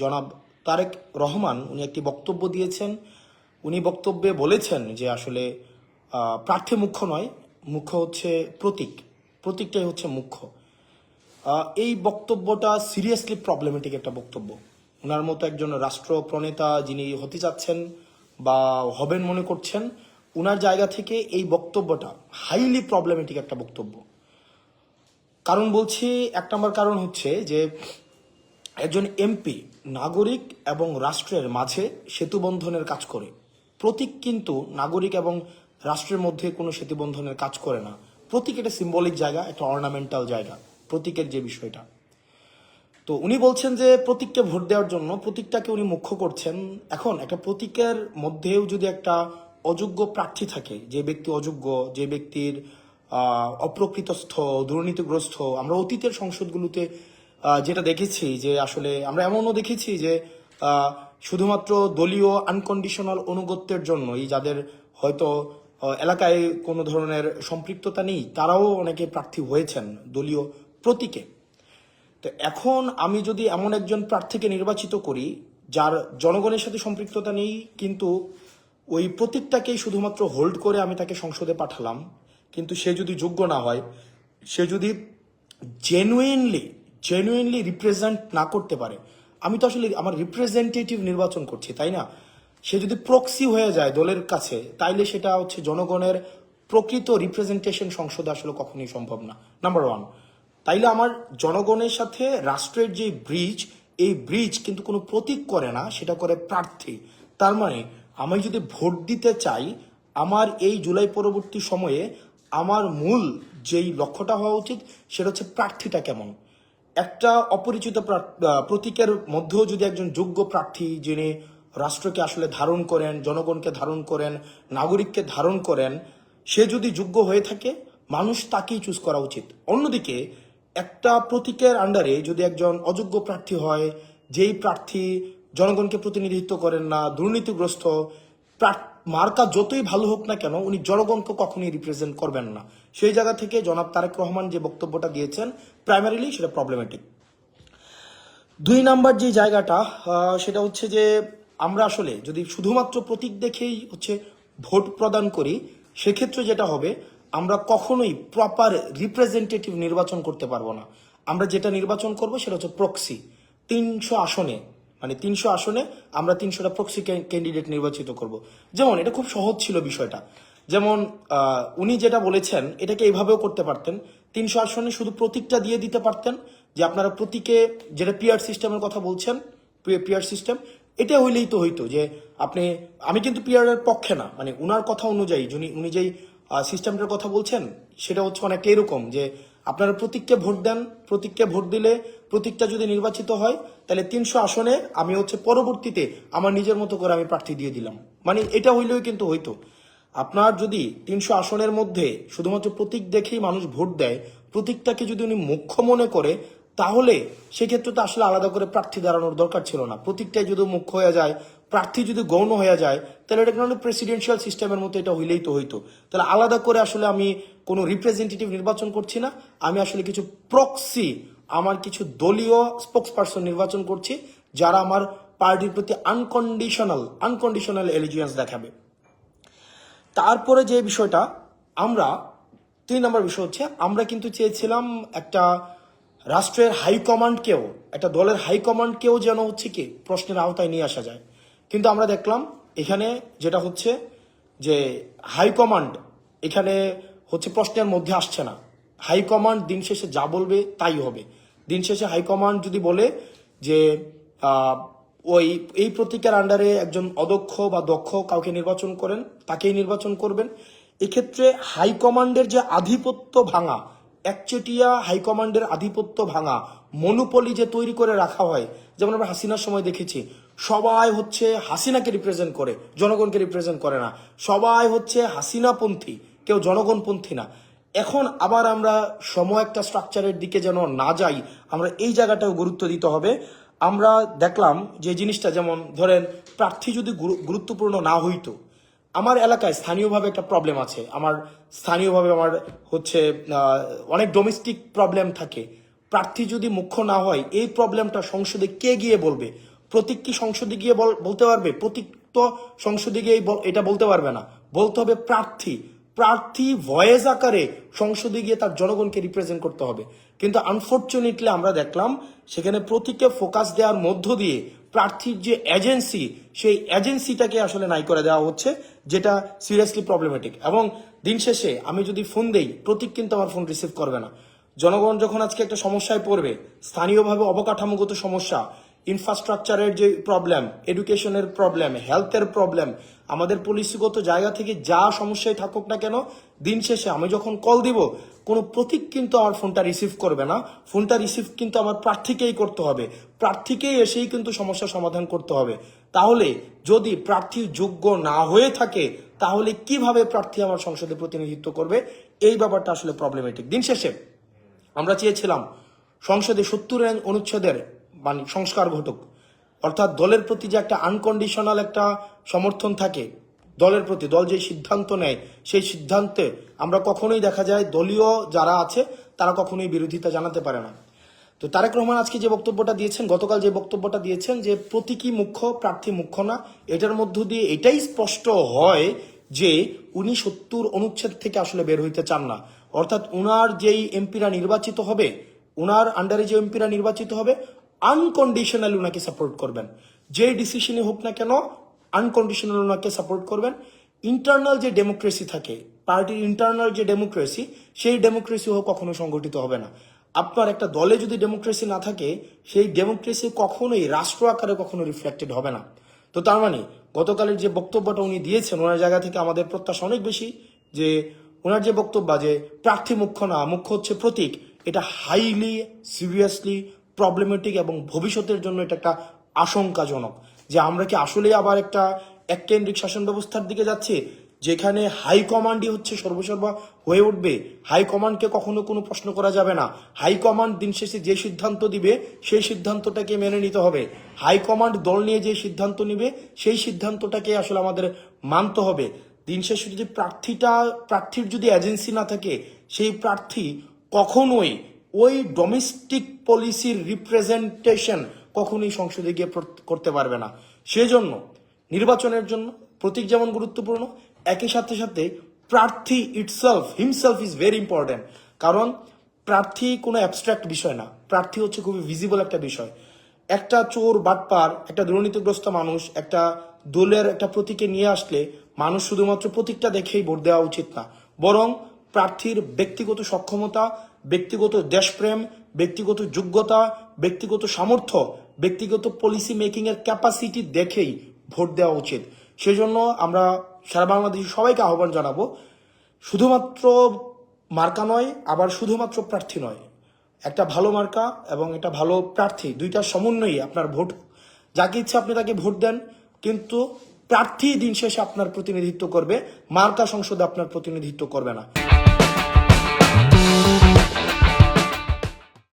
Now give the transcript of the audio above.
জনাব তারেক রহমান উনি একটি বক্তব্য দিয়েছেন। উনি বক্তব্যে বলেছেন যে আসলে প্রার্থী মুখ্য নয়, মুখ্য হচ্ছে প্রতীক, প্রতীকটাই হচ্ছে মুখ্য। এই বক্তব্যটা সিরিয়াসলি প্রবলেমেটিক একটা বক্তব্য। ওনার মতো একজন রাষ্ট্রপ্রণেতা যিনি হতে চাচ্ছেন বা হবেন মনে করছেন, ওনার জায়গা থেকে এই বক্তব্যটা হাইলি প্রবলেমেটিক একটা বক্তব্য। কারণ বলছি, এক নম্বর কারণ হচ্ছে যে একজন এমপি নাগরিক এবং রাষ্ট্রের মাঝে সেতুবন্ধনের কাজ করে। প্রতীক কিন্তু নাগরিক এবং রাষ্ট্রের মধ্যে কোনো সেতুবন্ধনের কাজ করে না। প্রতীক একটা সিম্বলিক জায়গা, একটা অর্নামেন্টাল জায়গা, প্রতীকের যে বিষয়টা। তো উনি বলছেন যে প্রতীককে ভোট দেওয়ার জন্য প্রতীকটাকে উনি মুখ্য করছেন। এখন একটা প্রতীকের মধ্যেও যদি একটা অযোগ্য প্রার্থী থাকে, যে ব্যক্তি অযোগ্য, যে ব্যক্তির অপ্রকৃতস্থ, দুর্নীতিগ্রস্ত, আমরা অতীতের সংসদগুলোতে যেটা দেখেছি যে আসলে আমরা এমনও দেখেছি যে শুধুমাত্র দলীয় আনকন্ডিশনাল অনুগত্যের জন্যই, যাদের হয়তো এলাকায় কোনো ধরনের সম্পৃক্ততা নেই, তারাও অনেকে প্রার্থী হয়েছেন দলীয় প্রতীকে। তো এখন আমি যদি এমন একজন প্রার্থীকে নির্বাচিত করি যার জনগণের সাথে সম্পৃক্ততা নেই, কিন্তু ওই প্রতীকটাকেই শুধুমাত্র হোল্ড করে আমি তাকে সংসদে পাঠালাম, কিন্তু সে যদি যোগ্য না হয়, সে যদি জেনুইনলি রিপ্রেজেন্ট না করতে পারে, আমি তো আসলে আমার রিপ্রেজেন্টেটিভ নির্বাচন করছি, তাই না? সে যদি প্রক্সি হয়ে যায় দলের কাছে, তাইলে সেটা হচ্ছে জনগণের প্রকৃত রিপ্রেজেন্টেশন সংসদে আসলে কখনোই সম্ভব না, নাম্বার ওয়ান। তাইলে আমার জনগণের সাথে রাষ্ট্রের যে ব্রিজ, এই ব্রিজ কিন্তু কোনো প্রতীক করে না, সেটা করে প্রার্থী। তার মানে আমি যদি ভোট দিতে চাই, আমার এই জুলাই পরবর্তী সময়ে আমার মূল যেই লক্ষ্যটা হওয়া উচিত সেটা হচ্ছে প্রার্থীটা কেমন। একটা অপরিচিত প্রতীকের মধ্যেও যদি একজন যোগ্য প্রার্থী, যিনি রাষ্ট্রকে আসলে ধারণ করেন, জনগণকে ধারণ করেন, নাগরিককে ধারণ করেন, সে যদি যোগ্য হয়ে থাকে, মানুষ তাকেই চুজ করা উচিত। অন্যদিকে একটা প্রতীকের আন্ডারে যদি একজন অযোগ্য প্রার্থী হয়, যেই প্রার্থী জনগণকে প্রতিনিধিত্ব করেন না, দুর্নীতিগ্রস্ত, মার্কা যতই ভালো হোক না কেন, উনি জনগণকে কখনোই রিপ্রেজেন্ট করবেন না। সেই জায়গা থেকে জনাব তারেক রহমান যে বক্তব্যটা দিয়েছেন, প্রাইমারিলি সেটা প্রবলেমেটিক। দুই নাম্বার যে জায়গাটা, সেটা হচ্ছে যে আমরা আসলে যদি শুধুমাত্র প্রতীক দেখেই হচ্ছে ভোট প্রদান করি, সেক্ষেত্রে যেটা হবে, আমরা কখনোই প্রপার রিপ্রেজেন্টেটিভ নির্বাচন করতে পারবো না। আমরা যেটা নির্বাচন করব সেটা হচ্ছে প্রক্সি। 300 আসনে, মানে 300 আসনে আমরা 300টা প্রক্সি ক্যান্ডিডেট নির্বাচিত করব। যেমন এটা খুব সহজ ছিল বিষয়টা। যেমন উনি যেটা বলেছেন, এটাকে এইভাবেও করতে পারতেন। 300 আসনে শুধু প্রতীকটা দিয়ে দিতে পারতেন, যে আপনারা প্রতীকে, যেটা পিআর সিস্টেমের কথা বলছেন, পিআর সিস্টেম, এটা হইলেই তো হইতো যে আপনি, আমি কিন্তু পিআর এর পক্ষে না, মানে উনার কথা অনুযায়ী উনি যেই সিস্টেমটার কথা বলছেন, সেটা হচ্ছে অনেকটা এরকম যে আপনারা প্রতীককে ভোট দেন, প্রতীককে ভোট দিলে প্রতীকটা যদি নির্বাচিত হয়, তাহলে 300 আসনে আমি হচ্ছে পরবর্তীতে আমার নিজের মতো করে আমি প্রার্থী দিয়ে দিলাম। মানে এটা হইলেও কিন্তু হইতো। আপনার যদি 300 আসনের মধ্যে শুধুমাত্র প্রতীক দেখেই মানুষ ভোট দেয়, প্রতীকটাকে যদি উনি মুখ্য মনে করে, তাহলে সেক্ষেত্রে তো আসলে আলাদা করে প্রার্থী দাঁড়ানোর দরকার ছিল না। প্রতীকটাই যদি মুখ্য হয়ে যায়, প্রার্থী যদি গৌণ হয়ে যায়, তাহলে এটা কোনো প্রেসিডেন্সিয়াল সিস্টেমের মতো এটা হইলেই তো হইতো। তাহলে আলাদা করে আসলে আমি কোনো রিপ্রেজেন্টেটিভ নির্বাচন করছি না, আমি আসলে কিছু প্রক্সি, আমার কিছু দলীয় স্পোক্স পার্সন নির্বাচন করছি, যারা আমার পার্টির প্রতি আনকন্ডিশনাল এলিজিয়েন্স দেখাবে। তারপরে যে বিষয়টা, আমরা 3 নম্বর বিষয় হচ্ছে, আমরা কিন্তু চেয়েছিলাম একটা রাষ্ট্রের হাইকমান্ডকেও, একটা দলের হাইকমান্ডকেও যেন হচ্ছে কি প্রশ্নের আওতায় নিয়ে আসা যায়। কিন্তু আমরা দেখলাম এখানে যেটা হচ্ছে যে হাইকমান্ড এখানে হচ্ছে প্রশ্নের মধ্যে আসছে না। হাইকমান্ড দিন শেষে যা বলবে তাই হবে। দিন শেষে হাইকমান্ড যদি বলে যে ওই এই প্রতীকের আন্ডারে একজন অদক্ষ বা দক্ষ কাউকে নির্বাচন করেন, তাকেই নির্বাচন করবেন। এক্ষেত্রে হাইকমান্ডের যে আধিপত্য ভাঙা, একচেটিয়া হাইকমান্ডের আধিপত্য ভাঙা, মনোপলি যে তৈরি করে রাখা হয়, যেমন আমরা হাসিনার সময় দেখেছি, সবাই হচ্ছে হাসিনাকে রিপ্রেজেন্ট করে, জনগণকে রিপ্রেজেন্ট করে না। সবাই হচ্ছে হাসিনাপন্থী, কেউ জনগণপন্থী না। এখন আবার আমরা সময় একটা স্ট্রাকচারের দিকে যেন না যাই, আমরা এই জায়গাটাও গুরুত্ব দিতে হবে। আমরা দেখলাম যে জিনিসটা, যেমন ধরেন প্রার্থী যদি গুরুত্বপূর্ণ না হইতো, আমার এলাকায় স্থানীয়ভাবে একটা প্রবলেম আছে, আমার স্থানীয়ভাবে আমার হচ্ছে অনেক ডোমেস্টিক প্রবলেম থাকে। প্রার্থী যদি মুখ্য না হয়, এই প্রবলেমটা সংসদে কে গিয়ে বলবে? প্রতীক কি সংসদে গিয়ে বলতে পারবে? প্রতীক তো সংসদে গিয়ে এটা বলতে পারবে না। বলতে হবে প্রার্থী। প্রার্থী ভয়েস আকারে সংসদে গিয়ে তার জনগণকে রিপ্রেজেন্ট করতে হবে। কিন্তু আনফর্চুনেটলি আমরা দেখলাম সেখানে প্রতীককে ফোকাস দেওয়ার মধ্য দিয়ে প্রার্থীর যে এজেন্সি, সেই এজেন্সিটাকে আসলে নাই করে দেওয়া হচ্ছে, যেটা সিরিয়াসলি প্রবলেমেটিক। এবং দিন শেষে আমি যদি ফোন দেই, প্রতীক কিন্তু আমার ফোন রিসিভ করবে না। জনগণ যখন আজকে একটা সমস্যায় পড়বে, স্থানীয়ভাবে অবকাঠামোগত সমস্যা, ইনফ্রাস্ট্রাকচারের যে প্রবলেম, এডুকেশনের প্রবলেম, হেলথের প্রবলেম, আমাদের পলিসিগত জায়গা থেকে যা সমস্যায় থাকুক না কেন, দিন শেষে আমি যখন কল দিব, কোনো প্রতীক কিন্তু আমার ফোনটা রিসিভ করবে না। ফোনটা রিসিভ কিন্তু আমার প্রার্থীকেই করতে হবে। প্রার্থীকেই এসেই কিন্তু সমস্যার সমাধান করতে হবে। তাহলে যদি প্রার্থী যোগ্য না হয়ে থাকে, তাহলে কিভাবে প্রার্থী আমার সংসদে প্রতিনিধিত্ব করবে? এই ব্যাপারটা আসলে প্রবলেমেটিক। দিন শেষে আমরা চেয়েছিলাম সংসদে 70 অনুচ্ছেদের মানে সংস্কার ঘটুক, অর্থাৎ দলের প্রতি যে একটা আনকন্ডিশনাল একটা সমর্থন থাকে দলের প্রতি, দল যে সিদ্ধান্ত নেয় সেই সিদ্ধান্তে আমরা কখনোই দেখা যায় দলীয় যারা আছে তারা কখনোই বিরোধিতা জানাতে পারে না। তো তারেক রহমান আজকে যে বক্তব্যটা দিয়েছেন, গতকাল যে বক্তব্যটা দিয়েছেন যে প্রতীকী মুখ্য, প্রার্থী মুখ্য না, এটার মধ্য দিয়ে এটাই স্পষ্ট হয় যে উনি 70 অনুচ্ছেদ থেকে আসলে বের হইতে চান না। অর্থাৎ উনার যেই এমপিরা নির্বাচিত হবে, উনার আন্ডারে যে এমপিরা নির্বাচিত হবে, আনকন্ডিশনালি উনাকে সাপোর্ট করবেন। যে ডিসিশনই হোক না কেন আনকন্ডিশনাল উনাকে সাপোর্ট করবেন। ইন্টারনাল যে ডেমোক্রেসি থাকে, পার্টির ইন্টারনাল যে ডেমোক্রেসি, সেই ডেমোক্রেসিও কখনো সংগঠিত হবে না। আপনার একটা দলে যদি ডেমোক্রেসি না থাকে, সেই ডেমোক্রেসি কখনোই রাষ্ট্র আকারে কখনো রিফ্লেক্টেড হবে না। তো তার মানে গতকালের যে বক্তব্যটা উনি দিয়েছেন, ওনার জায়গা থেকে আমাদের প্রত্যাশা অনেক বেশি যে ওনার যে বক্তব্য যে প্রার্থী মুখ্য না, মুখ্য হচ্ছে প্রতীক, এটা হাইলি সিরিয়াসলি প্রবলেমেটিক এবং ভবিষ্যতের জন্য এটা একটা আশঙ্কাজনক। যে আমরা কি আসলে আবার একটা এককেন্দ্রিক শাসন ব্যবস্থার দিকে যাচ্ছি, যেখানে হাইকমান্ডই হচ্ছে সর্বসর্বা হয়ে উঠবে। হাইকমান্ডকে কখনো কোনো প্রশ্ন করা যাবে না। হাইকমান্ড দিন শেষে যে সিদ্ধান্ত দিবে সেই সিদ্ধান্তটাকে মেনে নিতে হবে। হাইকমান্ড দল নিয়ে যে সিদ্ধান্ত নিবে সেই সিদ্ধান্তটাকে আসলে আমাদের মানতে হবে। দিন শেষে যদি প্রার্থীর যদি এজেন্সি না থাকে, সেই প্রার্থী কখনোই ওই ডোমেস্টিক পলিসির রিপ্রেজেন্টেশন কখনোই সংসদে গিয়ে করতে পারবে না। সেজন্য নির্বাচনের জন্য প্রতীক যেমন গুরুত্বপূর্ণ, একই সাথে সাথে প্রার্থী হিমসেলফ ইজ ভেরি ইম্পর্টেন্ট। কারণ প্রার্থী কোনো অ্যাবস্ট্রাক্ট বিষয় না, প্রার্থী হচ্ছে খুবই ভিজিবল একটা বিষয়। একটা চোর বাটপার, একটা দুর্নীতিগ্রস্ত মানুষ একটা দলের একটা প্রতীকে নিয়ে আসলে মানুষ শুধুমাত্র প্রতীকটা দেখেই ভোট দেওয়া উচিত না, বরং প্রার্থীর ব্যক্তিগত সক্ষমতা, ব্যক্তিগত দেশপ্রেম, ব্যক্তিগত যোগ্যতা, ব্যক্তিগত সামর্থ্য, ব্যক্তিগত পলিসি মেকিং এর ক্যাপাসিটি দেখেই ভোট দেওয়া উচিত। সেজন্য আমরা সারা বাংলাদেশে সবাইকে আহ্বান জানাবো, শুধুমাত্র মার্কা নয়, আবার শুধুমাত্র প্রার্থী নয়, একটা ভালো মার্কা এবং একটা ভালো প্রার্থী, দুইটার সমন্বয়ে আপনার ভোট, যাকে ইচ্ছা আপনি তাকে ভোট দেন, কিন্তু প্রার্থী দিন শেষে আপনার প্রতিনিধিত্ব করবে, মার্কা সংসদে আপনার প্রতিনিধিত্ব করবে না।